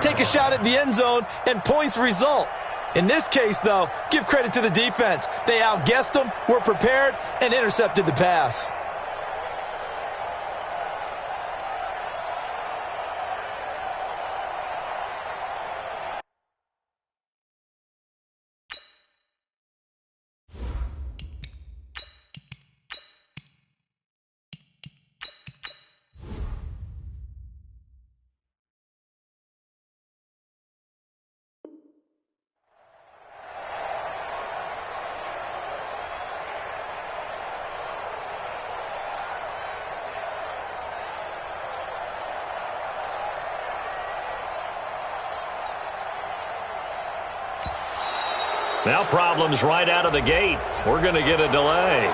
take a shot at the end zone, and points result. In this case, though, give credit to the defense. They outguessed them, were prepared, and intercepted the pass. Now problems right out of the gate. We're going to get a delay.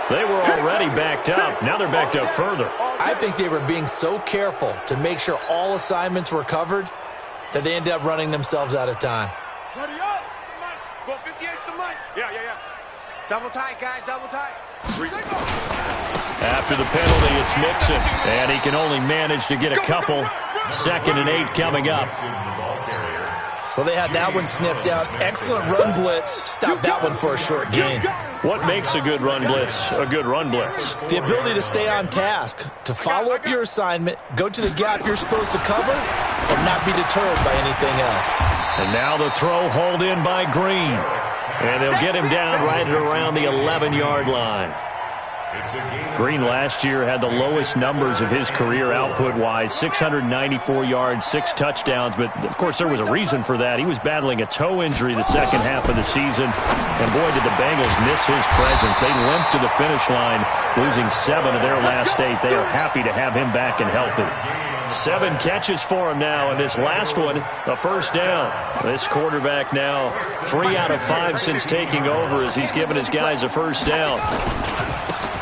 They were already backed up. Now they're backed up further. I think they were being so careful to make sure all assignments were covered that they ended up running themselves out of time. Go 58's the mic. Yeah. Double tight, guys, double tight. After the penalty, it's Mixon. And he can only manage to get a couple. 2nd and 8 coming up. Well, they had that one sniffed out. Excellent run blitz. Stop that one for a short gain. What makes a good run blitz a good run blitz? The ability to stay on task, to follow up your assignment, go to the gap you're supposed to cover, and not be deterred by anything else. And now the throw hauled in by Green. And they'll get him down right at around the 11-yard line. Green last year had the lowest numbers of his career output-wise, 694 yards, 6 touchdowns. But, of course, there was a reason for that. He was battling a toe injury the second half of the season. And, boy, did the Bengals miss his presence. They limped to the finish line, losing 7 of their last 8. They are happy to have him back and healthy. 7 catches for him now, and this last one, a first down. This quarterback now 3 out of 5 since taking over as he's given his guys a first down.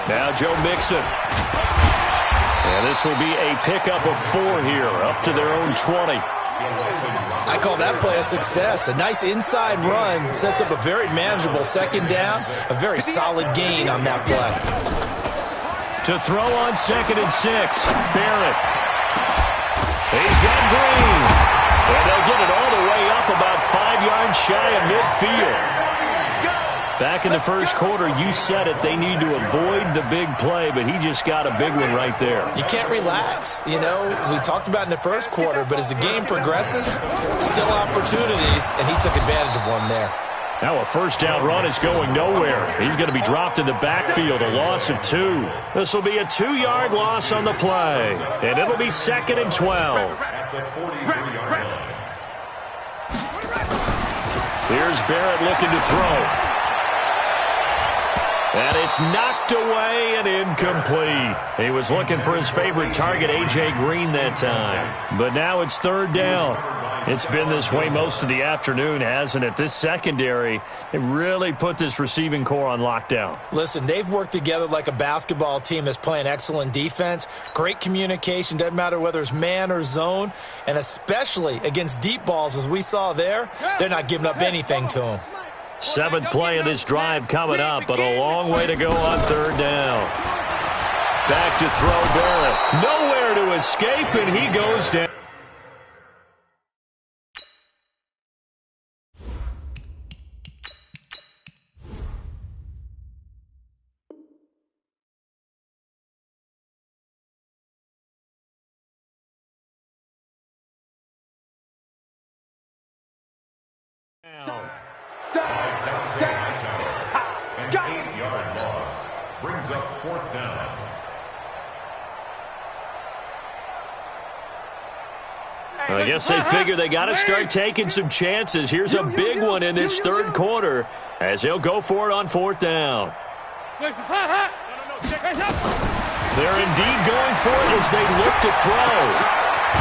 Now Joe Mixon. And this will be a pickup of 4 here, up to their own 20. I call that play a success. A nice inside run sets up a very manageable second down, a very solid gain on that play. To throw on 2nd and 6, Barrett. He's got Green. And they'll get it all the way up about 5 yards shy of midfield. Back in the first quarter, you said it, they need to avoid the big play, but he just got a big one right there. You can't relax. You know, we talked about in the first quarter, but as the game progresses, still opportunities, and he took advantage of one there. Now a first down run is going nowhere. He's going to be dropped in the backfield, a loss of 2. This will be a 2-yard loss on the play, and it'll be 2nd and 12. Here's Barrett looking to throw. And it's knocked away and incomplete. He was looking for his favorite target, A.J. Green, that time. But now it's 3rd down. It's been this way most of the afternoon, hasn't it? This secondary, it really put this receiving core on lockdown. Listen, they've worked together like a basketball team that's playing excellent defense. Great communication, doesn't matter whether it's man or zone. And especially against deep balls, as we saw there, they're not giving up anything to them. 7th play of this drive coming up, but a long way to go on 3rd down. Back to throw Barrett. Nowhere to escape, and he goes down. An 8-yard loss brings up 4th down. I guess they figure they got to start taking some chances. Here's a big one in this 3rd quarter as he'll go for it on 4th down. They're indeed going for it as they look to throw.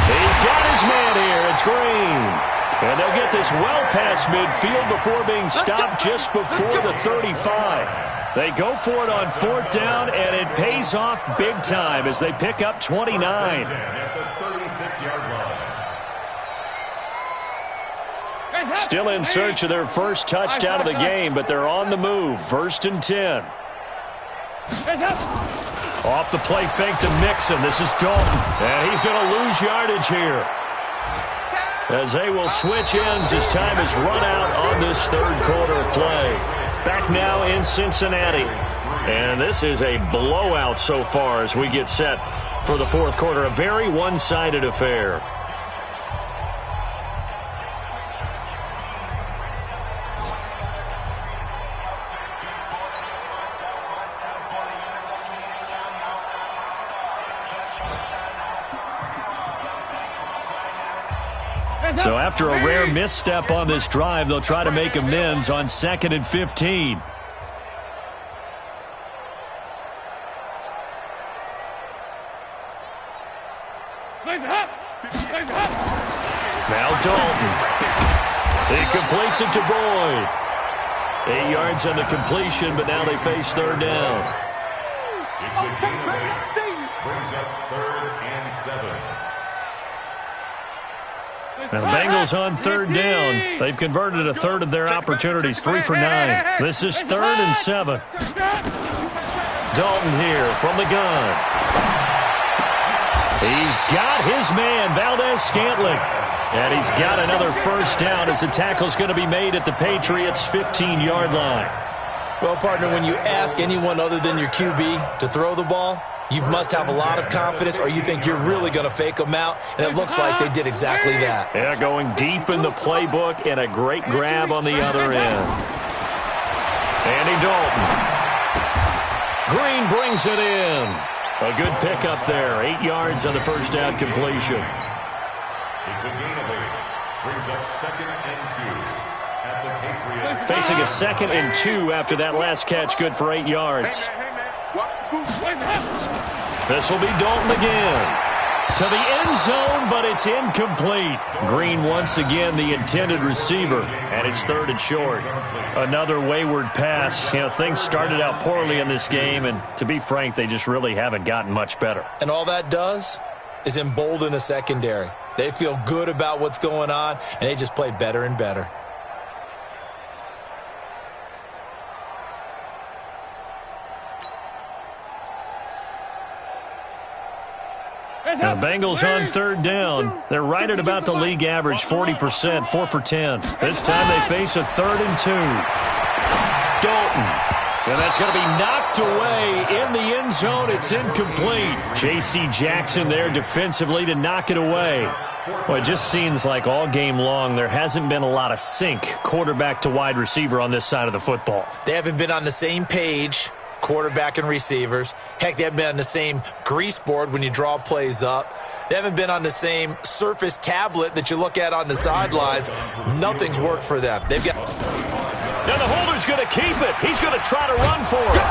He's got his man here. It's Green. And they'll get this well past midfield before being stopped just before the 35. They go for it on 4th down, and it pays off big time as they pick up 29. At the 36-yard line. Still in search of their first touchdown of the game, but they're on the move. 1st and 10. Off the play fake to Mixon. This is Dalton. And he's going to lose yardage here. as they will switch ends as time is run out on this third quarter of play. Back now in Cincinnati. And this is a blowout so far as we get set for the fourth quarter. A very one-sided affair. So after a rare misstep on this drive, they'll try to make amends on 2nd and 15. Now Dalton. He completes it to Boyd. 8 yards on the completion, but now they face third down. It's a gain of 8. Brings up 3rd and 7. Now the Bengals on third down. They've converted a third of their opportunities, 3 for 9. This is 3rd and 7. Dalton here from the gun. He's got his man, Valdez-Scantling. And he's got another first down as the tackle's going to be made at the Patriots' 15-yard line. Well, partner, when you ask anyone other than your QB to throw the ball, you must have a lot of confidence, or you think you're really going to fake them out, and it looks like they did exactly that. Yeah, going deep in the playbook and a great grab on the other end. Andy Dalton. Green brings it in. A good pickup there. 8 yards on the first down completion. It's a gain of 8. Brings up 2nd and 2 at the Patriots. Facing a 2nd and 2 after that last catch, good for 8 yards. This will be Dalton again. To the end zone, but it's incomplete. Green once again the intended receiver, and it's 3rd and short. Another wayward pass. You know, things started out poorly in this game, and to be frank, they just really haven't gotten much better. And all that does is embolden a secondary. They feel good about what's going on, and they just play better and better. Now the Bengals on third down. They're right at about the league average, 40%, 4 for 10. This time they face a 3rd and 2. Dalton. And that's going to be knocked away in the end zone. It's incomplete. J.C. Jackson there defensively to knock it away. Well, it just seems like all game long there hasn't been a lot of sync quarterback to wide receiver on this side of the football. They haven't been on the same page, quarterback and receivers. Heck, they haven't been on the same grease board when you draw plays up. They haven't been on the same Surface tablet that you look at on the sidelines. Nothing's worked for them. They've got... Now the holder's going to keep it. He's going to try to run for it.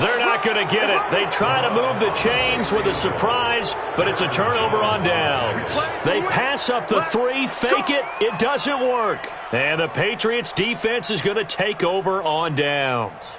They're not going to get it. They try to move the chains with a surprise, but it's a turnover on downs. They pass up the 3, fake it. It doesn't work. And the Patriots defense is going to take over on downs.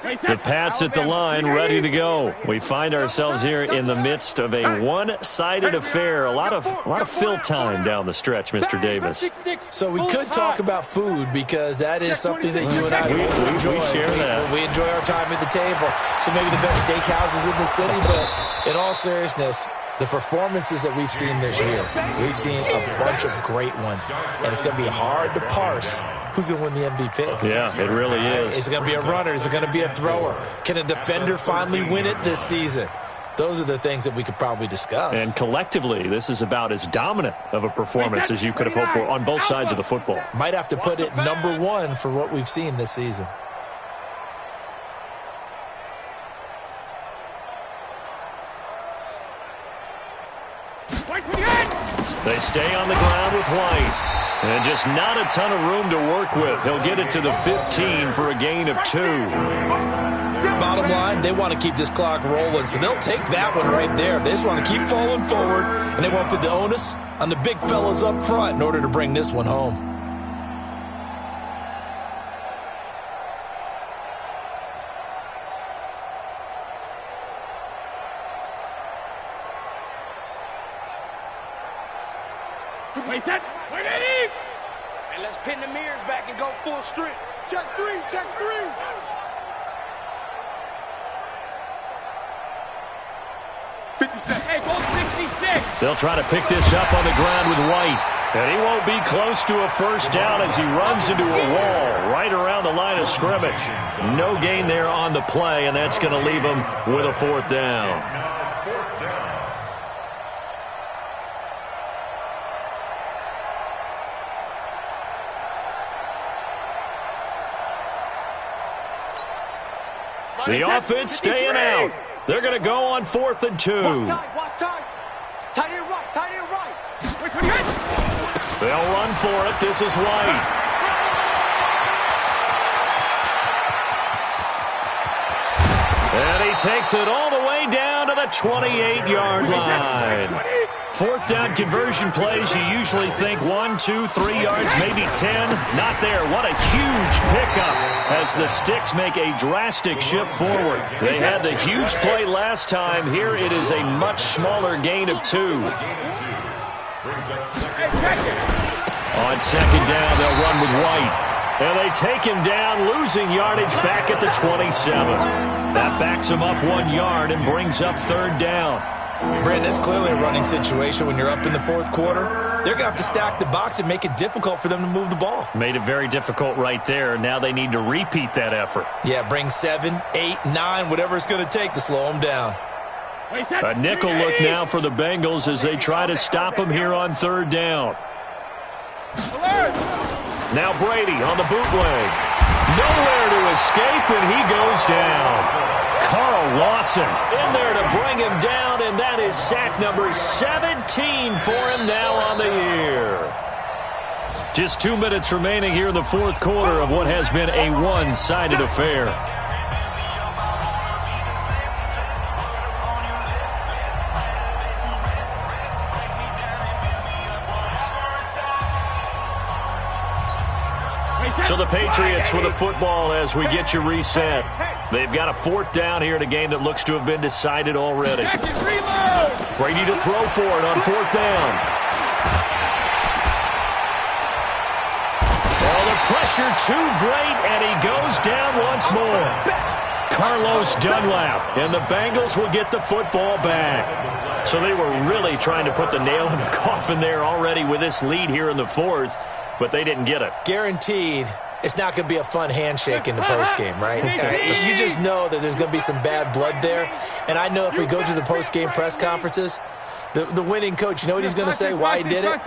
The Pats at the line, ready to go. We find ourselves here in the midst of a one-sided affair. A lot of fill time down the stretch, Mr. Davis. So we could talk about food because that is something that you and I enjoy. We share that. We enjoy our time at the table. So maybe the best steakhouses in the city, but in all seriousness, the performances that we've seen this year, we've seen a bunch of great ones, and it's going to be hard to parse who's going to win the MVP. Yeah, it really is. Is it going to be a runner? Is it going to be a thrower? Can a defender finally win it this season? Those are the things that we could probably discuss. And collectively, this is about as dominant of a performance as you could have hoped for on both sides of the football. Might have to put it number 1 for what we've seen this season. They stay on the ground with White. And just not a ton of room to work with. He'll get it to the 15 for a gain of 2. Bottom line, they want to keep this clock rolling, so they'll take that one right there. They just want to keep falling forward, and they want to put the onus on the big fellas up front in order to bring this one home. And let's pin the mirrors back and go full strength. Check 3, check 3. Hey, goal 66. They'll try to pick this up on the ground with White. And he won't be close to a first down as he runs into a wall right around the line of scrimmage. No gain there on the play, and that's going to leave him with a fourth down. The offense staying out. They're going to go on 4th and 2. Watch time. Tight end right. They'll run for it. This is White. And he takes it all the way down to the 28-yard line. 4th down conversion plays, you usually think 1, 2, 3 yards, maybe 10. Not there. What a huge pickup as the Sticks make a drastic shift forward. They had the huge play last time. Here it is a much smaller gain of 2. On 2nd down, they'll run with White. And they take him down, losing yardage back at the 27. That backs him up 1 yard and brings up 3rd down. Brandon, it's clearly a running situation when you're up in the 4th quarter. They're going to have to stack the box and make it difficult for them to move the ball. Made it very difficult right there. Now they need to repeat that effort. Yeah, bring 7, 8, 9, whatever it's going to take to slow them down. A nickel look now for the Bengals as they try to stop him here on 3rd down. Now Brady on the bootleg. Nowhere to escape, and he goes down. Carl Lawson in there to bring him down, and that is sack number 17 for him now on the year. Just 2 minutes remaining here in the 4th quarter of what has been a one-sided affair. So the Patriots with a football as we get you reset. They've got a 4th down here in a game that looks to have been decided already. Brady to throw for it on 4th down. Oh, the pressure too great, and he goes down once more. Carlos Dunlap, and the Bengals will get the football back. So they were really trying to put the nail in the coffin there already with this lead here in the 4th. But they didn't get it. Guaranteed, it's not going to be a fun handshake in the postgame, right? You just know that there's going to be some bad blood there. And I know if we go to the postgame press conferences, the winning coach, you know what he's going to say, why he did it?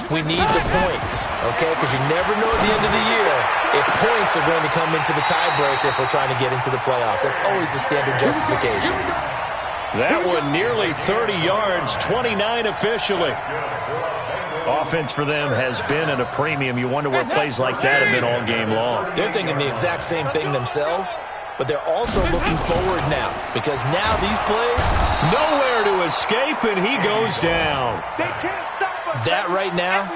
We need the points, okay? Because you never know at the end of the year if points are going to come into the tiebreaker if we're trying to get into the playoffs. That's always the standard justification. That one nearly 30 yards, 29 officially. Offense for them has been at a premium. You wonder where plays like that have been all game long. They're thinking the exact same thing themselves, but they're also looking forward now because now these plays, nowhere to escape, and he goes down. That right now,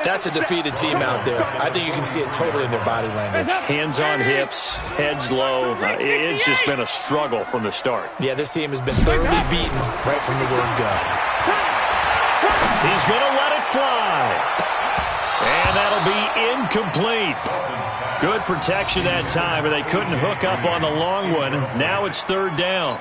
that's a defeated team out there. I think you can see it totally in their body language. Hands on hips, heads low. It's just been a struggle from the start. Yeah, this team has been thoroughly beaten right from the word go. He's going to let it fly. And that'll be incomplete. Good protection that time, but they couldn't hook up on the long one. Now it's 3rd down.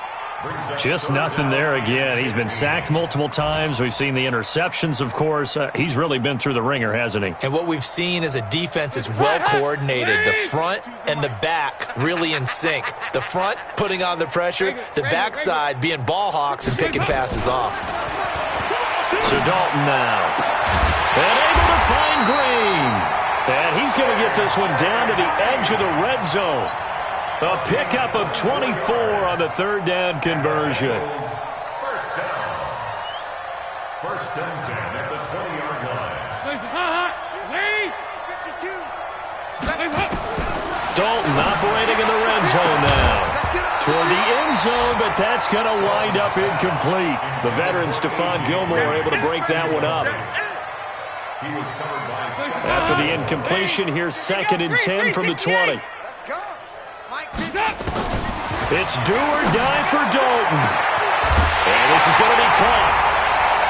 Just nothing there again. He's been sacked multiple times. We've seen the interceptions, of course. He's really been through the ringer, hasn't he? And what we've seen is a defense that's well coordinated. The front and the back really in sync. The front putting on the pressure, the backside being ball hawks and picking passes off. So Dalton now. And able to find Green. And he's going to get this one down to the edge of the red zone. A pickup of 24 on the 3rd down conversion. First and 10 at the 20-yard line. Dalton operating in the red zone now. Toward the end zone, but that's going to wind up incomplete. The veteran Stephon Gilmore able to break that one up. After the incompletion, here's 2nd and 10 from the 20. It's do or die for Dalton. And this is going to be caught.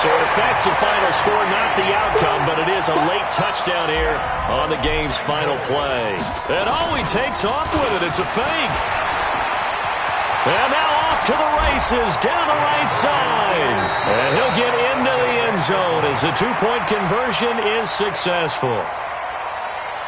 So it affects the final score, not the outcome, but it is a late touchdown here on the game's final play. And he takes off with it. It's a fake. And now off to the races down the right side. And he'll get into the end zone as the two-point conversion is successful.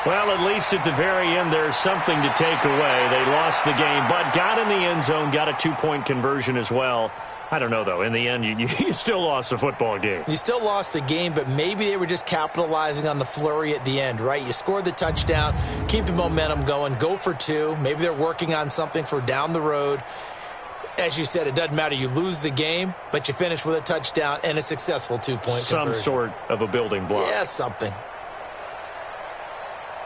Well, at least at the very end, there's something to take away. They lost the game, but got in the end zone, got a two-point conversion as well. I don't know, though. In the end, you still lost the football game. You still lost the game, but maybe they were just capitalizing on the flurry at the end, right? You scored the touchdown, keep the momentum going, go for two. Maybe they're working on something for down the road. As you said, it doesn't matter. You lose the game, but you finish with a touchdown and a successful two-point conversion. Some sort of a building block. Yeah, something.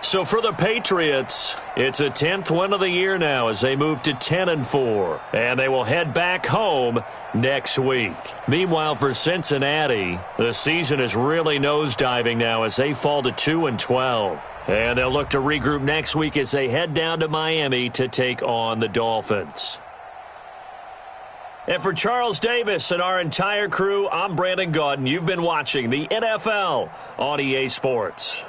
So for the Patriots, it's a 10th win of the year now as they move to 10-4. And they will head back home next week. Meanwhile, for Cincinnati, the season is really nosediving now as they fall to 2-12. And they'll look to regroup next week as they head down to Miami to take on the Dolphins. And for Charles Davis and our entire crew, I'm Brandon Gaudin. You've been watching the NFL on EA Sports.